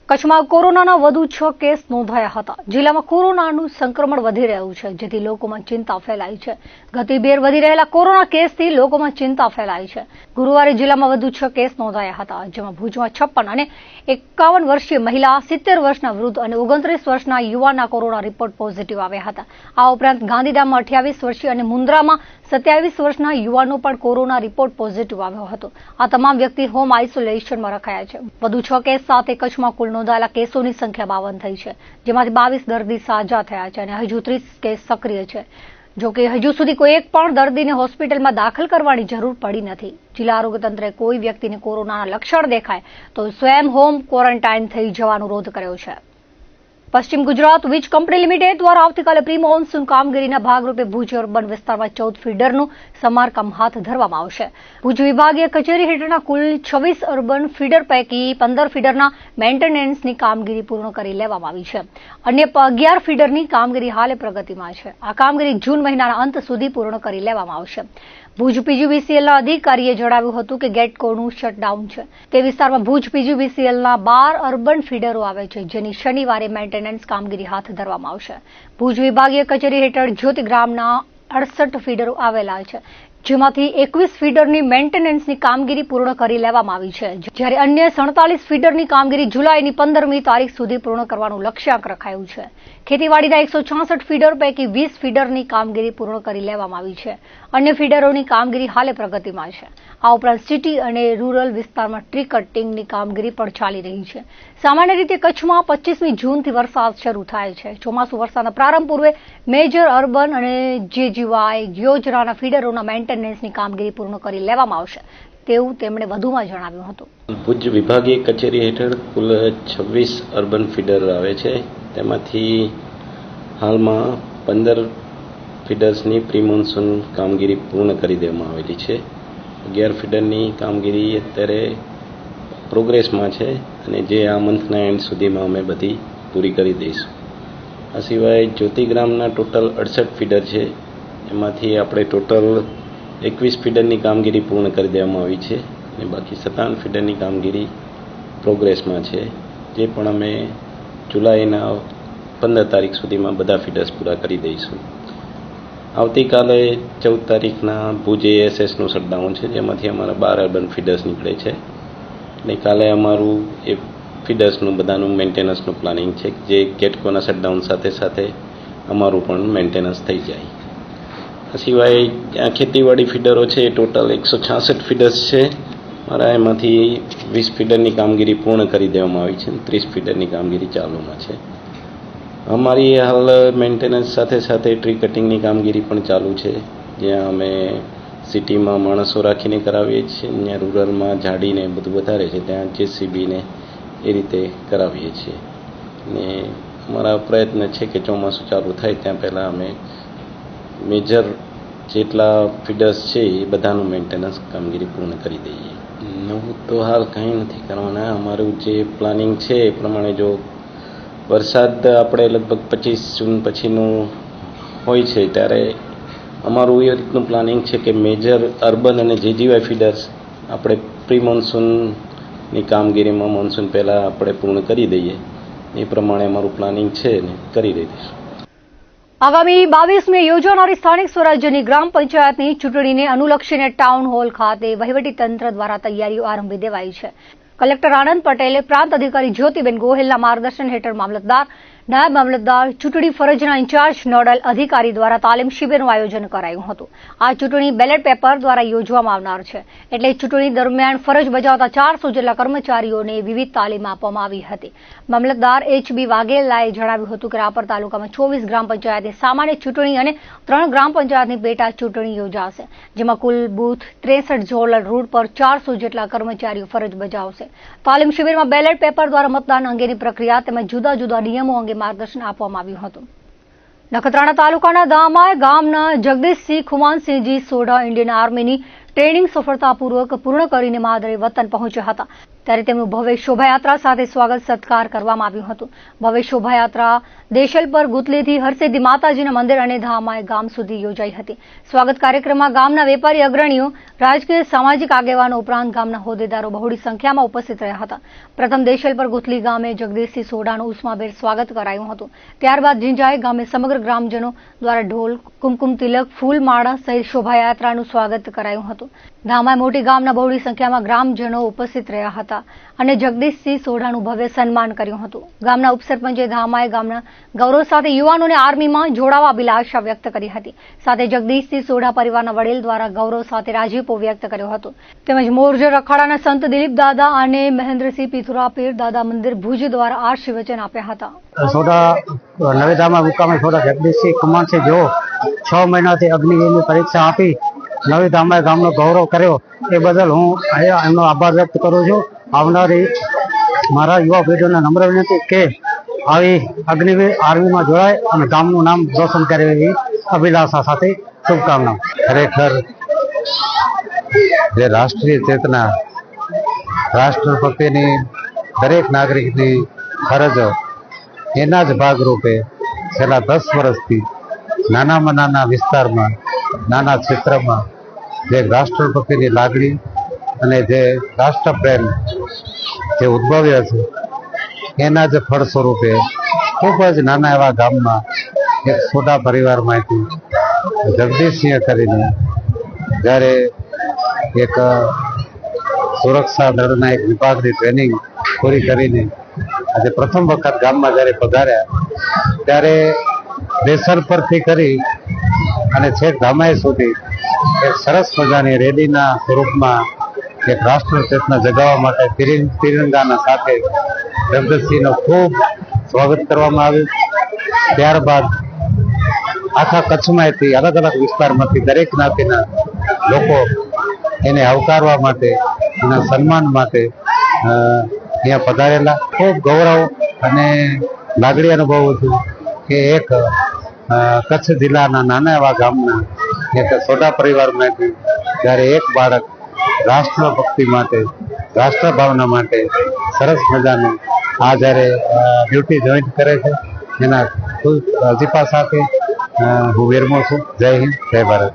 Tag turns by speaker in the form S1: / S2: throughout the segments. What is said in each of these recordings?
S1: કચ્છમાં કોરોનાના વધુ 6 કેસ નોંધાયા હતા। જિલ્લામાં કોરોનાનું સંક્રમણ વધી રહ્યું છે, જેથી લોકોમાં ચિંતા ફેલાઈ છે। ગતિભેર વધી રહેલા કોરોના કેસથી લોકોમાં ચિંતા ફેલાઈ છે। ગુરુવારે જિલ્લામાં વધુ 6 કેસ નોંધાયા હતા, જેમાં ભુજમાં 56 અને 51 વર્ષીય મહિલા, 70 વર્ષના વૃદ્ધ અને 29 વર્ષના યુવાનના કોરોના રિપોર્ટ પોઝિટિવ આવ્યા હતા। આ ઉપરાંત ગાંધીધામમાં 28 વર્ષીય અને મુન્દ્રામાં 27 વર્ષના યુવાનનો પણ કોરોના રિપોર્ટ પોઝિટિવ આવ્યો હતો। આ તમામ વ્યક્તિ હોમ આઇસોલેશનમાં રખાયા છે। વધુ 6 કેસ સાથે કચ્છમાં કુલ નોંધાયેલા કેસોની સંખ્યા 52 થઈ છે, જેમાંથી 22 દર્દી સાજા થયા છે અને હજુ 30 કેસ સક્રિય છે। જો કે હજુ સુધી કોઈ એક પણ દર્દીને હોસ્પિટલમાં દાખલ કરવાની જરૂર પડી નથી। જિલ્લા આરોગ્ય તંત્રે કોઈ વ્યક્તિને કોરોનાના લક્ષણ દેખાય તો સ્વયં હોમ ક્વોરન્ટાઇન થઈ જવાનો અનુરોધ કર્યો છે। પશ્ચિમ ગુજરાત વીજ કંપની લિમિટેડ દ્વારા આવતીકાલે પ્રી મોન્સૂન કામગીરીના ભાગરૂપે ભુજ અર્બન વિસ્તારમાં 14 ફીડરનું સમારકામ હાથ ધરવામાં આવશે। ભુજ વિભાગીય કચેરી હેઠળના કુલ 26 અર્બન ફીડર પૈકી 15 ફીડરના મેન્ટેનન્સની કામગીરી પૂર્ણ કરી લેવામાં આવી છે। અન્ય 11 ફીડરની કામગીરી હાલે પ્રગતિમાં છે। આ કામગીરી જૂન મહિનાના અંત સુધી પૂર્ણ કરી લેવામાં આવશે। ભુજ પીજીવીસીએલના અધિકારીએ જણાવ્યું હતું કે ગેટકોનું શટડાઉન છે। તે વિસ્તારમાં ભુજ પીજીવીસીએલના 12 અર્બન ફીડરો આવે છે, જેની શનિવારે મેન્ટેનન્સ કામગીરી હાથ ધરવામાં આવશે। ભુજ વિભાગીય કચેરી હેઠળ જ્યોતિગ્રામના 68 ફીડરો આવેલા છે, જેમાંથી 21 ફીડરની મેન્ટેનન્સની કામગીરી પૂર્ણ કરી લેવામાં આવી છે, જ્યારે અન્ય 47 ફીડરની કામગીરી જુલાઈની 15મી તારીખ સુધી પૂર્ણ કરવાનું લક્ષ્યાંક રખાયું છે। ખેતીવાડીના 166 ફીડર પૈકી 20 ફીડરની કામગીરી પૂર્ણ કરી લેવામાં આવી છે। અન્ય ફીડરોની કામગીરી હાલે પ્રગતિમાં છે। આ ઉપરાંત સિટી અને રૂરલ વિસ્તારમાં ટ્રી કટિંગની કામગીરી પણ ચાલી રહી છે। સામાન્ય રીતે કચ્છમાં 25મી જૂનથી વરસાદ શરૂ થાય છે। ચોમાસુ વરસાદના પ્રારંભ પૂર્વે મેજર અર્બન અને જેજીવાય યોજનાના ફીડરોના મેન્ટેનન્સની કામગીરી પૂર્ણ કરી લેવામાં આવશે તેવું તેમણે વધુમાં જણાવ્યું હતું।
S2: ભુજ વિભાગીય કચેરી હેઠળ કુલ 26 અર્બન ફીડર આવે છે, તેમાંથી હાલમાં 15 ફીડર્સની પ્રી મોન્સૂન કામગીરી પૂર્ણ કરી દેવામાં આવેલી છે। 11 ફીડરની કામગીરી અત્યારે પ્રોગ્રેસમાં છે અને જે આ મંથના એન્ડ સુધીમાં અમે બધી પૂરી કરી દઈશું। આ સિવાય જ્યોતિગ્રામના ટોટલ 68 ફીડર છે, એમાંથી આપણે ટોટલ 21 ફીડરની કામગીરી પૂર્ણ કરી દેવામાં આવી છે અને બાકી 57 ફીડરની કામગીરી પ્રોગ્રેસમાં છે, જે પણ અમે જુલાઈના 15 તારીખ સુધીમાં બધા ફીડર્સ પૂરા કરી દઈશું। આવતીકાલે 14 તારીખના ભુજ એએસએસનું શટડાઉન છે, જેમાંથી અમારા 12 અર્બન ફીડર્સ નીકળે છે અને કાલે અમારું એ ફીડર્સનું બધાનું મેન્ટેનન્સનું પ્લાનિંગ છે, જે ગેટકોના શટડાઉન સાથે સાથે અમારું પણ મેન્ટેનન્સ થઈ જાય। આ સિવાય ત્યાં ખેતીવાડી ફીડરો છે, એ ટોટલ 166 ફીડર્સ છે મારા, એમાંથી 20 ફીડરની કામગીરી પૂર્ણ કરી દેવામાં આવી છે, 30 ફીડરની કામગીરી ચાલુમાં છે। અમારી હાલ મેન્ટેનન્સ સાથે સાથે ટ્રી કટિંગની કામગીરી પણ ચાલુ છે, જ્યાં અમે સિટીમાં માણસો રાખીને કરાવીએ છીએ, ત્યાં રૂરલમાં ઝાડીને બધું વધારે છે ત્યાં જેસીબીને એ રીતે કરાવીએ છીએ અને અમારા પ્રયત્ન છે કે ચોમાસું ચાલુ થાય ત્યાં પહેલાં અમે મેજર જેટલા ફીડર્સ છે એ બધાનું મેન્ટેનન્સ કામગીરી પૂર્ણ કરી દઈએ। નવું તો હાલ કંઈ નથી કરવાના। અમારું જે પ્લાનિંગ છે એ પ્રમાણે જો વરસાદ આપણે લગભગ 25 જૂન પછીનું હોય છે ત્યારે અમારું એ રીતનું પ્લાનિંગ છે કે મેજર અર્બન અને જેજીવાય ફીડર્સ આપણે પ્રી મોન્સૂનની કામગીરીમાં મોન્સૂન પહેલાં આપણે પૂર્ણ કરી દઈએ, એ પ્રમાણે અમારું પ્લાનિંગ છે ને કરી દઈશું।
S1: આગામી 22મે યોજાનારી સ્થાનિક સ્વરાજ્યની ગ્રામ પંચાયતની ચૂંટણીને અનુલક્ષીને ટાઉન હોલ ખાતે વહીવટીતંત્ર દ્વારા તૈયારીઓ આરંભી દેવાઈ છે। કલેક્ટર આનંદ પટેલે પ્રાંત અધિકારી જ્યોતિબેન ગોહિલના માર્ગદર્શન હેઠળ મામલતદાર, નાયબ મામલતદાર, ચૂંટણી ફરજના ઇન્ચાર્જ નોડલ અધિકારી દ્વારા તાલીમ શિબિરનું આયોજન કરાયું હતું। આ ચૂંટણી બેલેટ પેપર દ્વારા યોજવામાં આવનાર છે, એટલે ચૂંટણી દરમિયાન ફરજ બજાવતા 400 જેટલા કર્મચારીઓને વિવિધ તાલીમ આપવામાં આવી હતી। મામલતદાર એચબી વાઘેલાએ જણાવ્યું હતું કે રાપર તાલુકામાં 24 ગ્રામ પંચાયતની સામાન્ય ચૂંટણી અને 3 ગ્રામ પંચાયતની પેટા ચૂંટણી યોજાશે, જેમાં કુલ બૂથ 63 ઝોનલ રૂટ પર 400 જેટલા કર્મચારીઓ ફરજ બજાવશે। તાલીમ શિબિરમાં બેલેટ પેપર દ્વારા મતદાન અંગેની પ્રક્રિયા તેમજ જુદા જુદા નિયમો અંગે માર્ગદર્શન આપવામાં આવ્યું હતું। નખત્રાણા તાલુકાના દામાય ગામના જગદીશસિંહ ખુમાનસિંહજી સોઢા ઇન્ડિયન આર્મીની ટ્રેનિંગ સફળતાપૂર્વક પૂર્ણ કરીને માદરે વતન પહોંચ્યા હતા। ત્યારે તેમનું ભવ્ય શોભાયાત્રા સાથે સ્વાગત સત્કાર કરવામાં આવ્યું હતું. ભવ્ય શોભાયાત્રા દેશલ પર ગુતલીથી હરસિદ્ધિ માતાજીના મંદિર અને ધામાય ગામ સુધી યોજાઈ હતી. સ્વાગત કાર્યક્રમમાં ગામના વેપારી અગ્રણીઓ, રાજકીય સામાજિક આગેવાનો ઉપરાંત ગામના હોદ્દેદારો બહોળી સંખ્યામાં ઉપસ્થિત રહ્યા હતા. પ્રથમ દેશલ પર ગુતલી ગામે જગદીશસિંહ સોઢાનું ઉષ્માભેર સ્વાગત કરાયું હતું. ત્યારબાદ ઝીંઝાએ ગામે સમગ્ર ગ્રામજનો દ્વારા ઢોલ, કુમકુમ તિલક, ફૂલમાળા સહિત શોભાયાત્રાનું સ્વાગત કરાયું હતું. ધામાય મોટી ગામના બહોળી સંખ્યામાં ગ્રામજનો ઉપસ્થિત રહ્યા હતા અને જગદીશસિંહ સોઢાનું ભવ્ય સન્માન કર્યું હતું. ગામના ઉપસરપંચે ધામાય ગામના ગૌરવ સાથે યુવાનોને આર્મીમાં જોડાવા અભિલાષા વ્યક્ત કરી હતી. સાથે જગદીશસિંહ સોઢા પરિવારના વડીલ દ્વારા ગૌરવ સાથે રાજીપો વ્યક્ત કર્યો હતો. તેમજ મોરજર અખાડાના સંત દિલીપ દાદા અને મહેન્દ્રસિંહ પિથુરા પીર દાદા મંદિર ભુજ દ્વારા આશીર્વચન આપ્યા હતા.
S3: સોઢા નવેધામાં મુકામે સોઢા જગદીશસિંહ કુમારસિંહ જેઓ 6 મહિનાથી અગ્નિવીરની પરીક્ષા આપી નવી ધામાય ગામનો ગૌરવ કર્યો એ બદલ હું એમનો આભાર વ્યક્ત કરું છું. આવનારી મારા યુવા પેઢીઓને નમ્ર વિનંતી કે આવી અગ્નિવીર આર્મીમાં જોડાય અને ગામનું નામ રોશન કરે એવી અભિલાષા સાથે શુભકામનાઓ.
S4: ખરેખર જે રાષ્ટ્રીય ચેતના, રાષ્ટ્રભક્તિની દરેક નાગરિકની ફરજ એના જ ભાગરૂપે છેલ્લા 10 વર્ષથી નાનામાં નાના વિસ્તારમાં, નાના ક્ષેત્રમાં જે રાષ્ટ્રભક્તિની લાગણી અને જે રાષ્ટ્રપ્રેમ જે ઉદ્ભવ્યો છે એના જ ફળ સ્વરૂપે ખૂબ જ નાના એવા ગામમાં એક સોઢા પરિવારમાંથી જગદીશસિંહ કરીને જ્યારે એક સુરક્ષા દળના એક વિભાગની ટ્રેનિંગ પૂરી કરીને આજે પ્રથમ વખત ગામમાં જ્યારે પધાર્યા ત્યારે દેસર પરથી કરી અને છેક ધામાય સુધી એક સરસ મજાની રેલીના સ્વરૂપમાં એક રાષ્ટ્ર ચેતના જગાવવા માટે તિરંગાના સાથે જગદીશસિંહનું ખૂબ સ્વાગત કરવામાં આવ્યું. ત્યારબાદ આખા કચ્છમાંથી અલગ અલગ વિસ્તારમાંથી દરેક જ્ઞાતિના લોકો એને આવકારવા માટે, એના સન્માન માટે અહીંયા પધારેલા. ખૂબ ગૌરવ અને લાગણી અનુભવું છું કે એક કચ્છ જિલ્લાના નાના એવા ગામના એક સોઢા પરિવારમાંથી જ્યારે એક બાળક રાષ્ટ્રભક્તિ માટે, રાષ્ટ્રભાવના માટે સરસ મજાનું આ જ્યારે ડ્યુટી જોઈન્ટ કરે છે એના ખૂબ અજીપા સાથે હું વિરમું છું. જય હિન્દ, જય ભારત.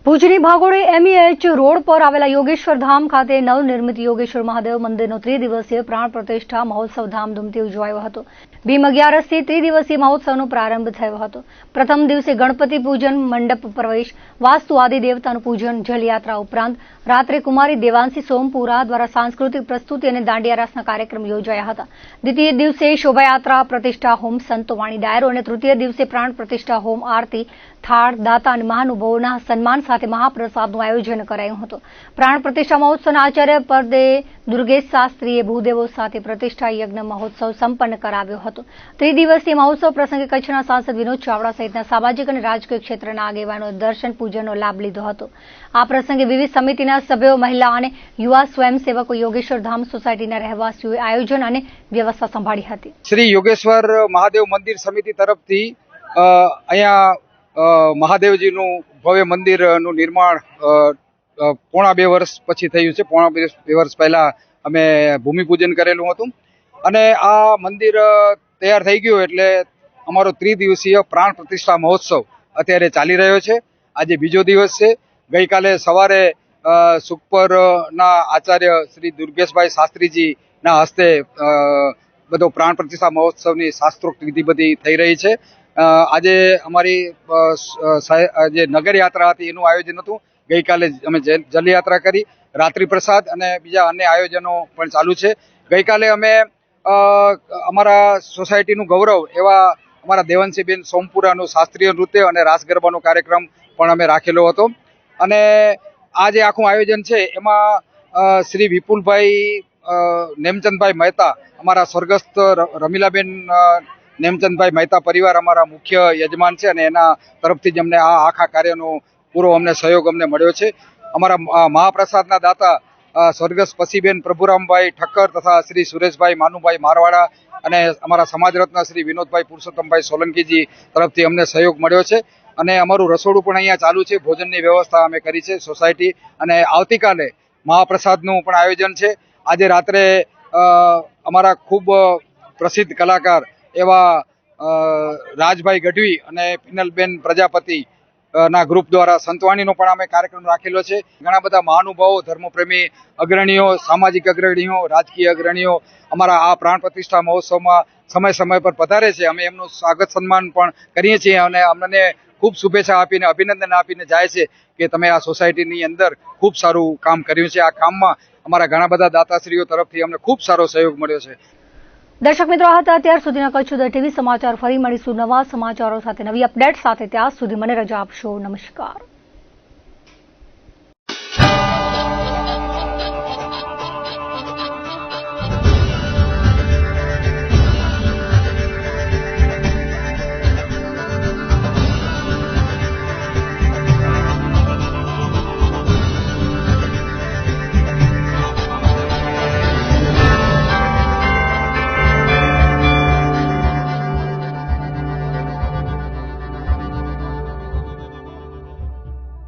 S1: ભુજની ભાગોળે MEH રોડ પર આવેલા યોગેશ્વર ધામ ખાતે નવનિર્મિત યોગેશ્વર મહાદેવ મંદિરનો ત્રિદિવસીય પ્રાણ પ્રતિષ્ઠા મહોત્સવ ધામધૂમથી ઉજવાયો હતો. ભીમ 11થી ત્રિદિવસીય મહોત્સવનો પ્રારંભ થયો હતો. પ્રથમ દિવસે ગણપતિ પૂજન, મંડપ પ્રવેશ, વાસ્તુ આદિ દેવતાનું પૂજન, જલયાત્રા ઉપરાંત રાત્રે કુમારી દેવાંશી સોમપુરા દ્વારા સાંસ્કૃતિક પ્રસ્તુતિ અને દાંડિયા રાસના કાર્યક્રમ યોજાયા હતા. દ્વિતીય દિવસે શોભાયાત્રા, પ્રતિષ્ઠા હોમ, સંતવાણી ડાયરો અને તૃતીય દિવસે પ્રાણ પ્રતિષ્ઠા હોમ, આરતી, થાળ, દાતા અને મહાનુભાવોના સન્માન સાથે મહાપ્રસાદનું આયોજન કરાયું હતું. પ્રાણ પ્રતિષ્ઠા મહોત્સવના આચાર્ય પદે દુર્ગેશ શાસ્ત્રીએ ભૂદેવો સાથે પ્રતિષ્ઠા યજ્ઞ મહોત્સવ સંપન્ન કરાવ્યો હતો. ત્રિદિવસીય મહોત્સવ પ્રસંગે કચ્છના સાંસદ વિનોદ ચાવડા સહિતના સામાજિક અને રાજકીય ક્ષેત્રના આગેવાનોએ દર્શન પૂજનનો લાભ લીધો હતો. આ પ્રસંગે વિવિધ સમિતિના સભ્યો, મહિલા અને યુવા સ્વયંસેવકો, યોગેશ્વર ધામ સોસાયટીના રહેવાસીઓએ આયોજન અને વ્યવસ્થા સંભાળી હતી.
S5: શ્રી યોગેશ્વર મહાદેવ મંદિર સમિતિ તરફથી અહીંયા મહાદેવજીનું ભવ્ય મંદિરનું નિર્માણ પોણા 2 વર્ષ પછી થયું છે. પોણા 2 વર્ષ પહેલા અમે ભૂમિપૂજન કરેલું હતું અને આ મંદિર તૈયાર થઈ ગયું એટલે અમારો ત્રિદિવસીય પ્રાણ પ્રતિષ્ઠા મહોત્સવ અત્યારે ચાલી રહ્યો છે. આજે બીજો દિવસ છે. ગઈકાલે સવારે સુખપરના આચાર્ય શ્રી દુર્ગેશભાઈ શાસ્ત્રીજીના હસ્તે બધો પ્રાણ પ્રતિષ્ઠા મહોત્સવની શાસ્ત્રોક્ત વિધિ બધી થઈ રહી છે. આજે અમારી જે નગર યાત્રા હતી એનું આયોજન હતું. ગઈકાલે અમે જલયાત્રા કરી, રાત્રિ પ્રસાદ અને બીજા અન્ય આયોજનો પણ ચાલુ છે. ગઈકાલે અમે અમારા સોસાયટીનું ગૌરવ એવા અમારા દેવંશીબેન સોમપુરાનું શાસ્ત્રીય નૃત્ય અને રાસ ગરબાનો કાર્યક્રમ પણ અમે રાખેલો હતો. અને આ જે આખું આયોજન છે એમાં શ્રી વિપુલભાઈ નેમચંદભાઈ મહેતા, અમારા સ્વર્ગસ્થ રમીલાબેન નેમચંદભાઈ મહેતા પરિવાર અમારા મુખ્ય યજમાન છે અને એના તરફથી જ અમને આ આખા કાર્યનો પૂરો અમને સહયોગ અમને મળ્યો છે. અમારા મહાપ્રસાદના દાતા સ્વર્ગસ્થ પસીબેન પ્રભુરામભાઈ ઠક્કર તથા શ્રી સુરેશભાઈ માનુભાઈ મારવાડા અને અમારા સમાજ રત્ન શ્રી વિનોદભાઈ પુરુષોત્તમભાઈ સોલંકીજી તરફથી અમને સહયોગ મળ્યો છે. અને અમારું રસોડું પણ અહીંયા ચાલુ છે. ભોજનની વ્યવસ્થા અમે કરી છે સોસાયટી. અને આવતીકાલે મહાપ્રસાદનું પણ આયોજન છે. આજે રાત્રે અમારા ખૂબ પ્રસિદ્ધ કલાકાર એવા રાજભાઈ ગઢવી અને પિનલબેન પ્રજાપતિ ના ગ્રુપ દ્વારા સંતવાણીનો પણ અમે કાર્યક્રમ રાખેલો છે. ઘણા બધા મહાનુભાવો, ધર્મપ્રેમી અગ્રણીઓ, સામાજિક અગ્રણીઓ, રાજકીય અગ્રણીઓ અમારા આ પ્રાણ પ્રતિષ્ઠા મહોત્સવમાં સમય સમય પર પધારે છે. અમે એમનું સ્વાગત સન્માન પણ કરીએ છીએ અને અમને ખૂબ શુભેચ્છા આપીને અભિનંદન આપીને જાય છે કે તમે આ સોસાયટીની અંદર ખૂબ સારું કામ કર્યું છે. આ કામમાં અમારા ઘણા બધા દાતાશ્રીઓ તરફથી અમને ખૂબ સારો સહયોગ મળ્યો છે.
S1: દર્શક મિત્રો, આ હતા અત્યાર સુધીના કચ્છ ઉદય ટીવી સમાચાર. ફરી મળીશું નવા સમાચારો સાથે, નવી અપડેટ સાથે. ત્યાં સુધી મને રજા આપશો. નમસ્કાર.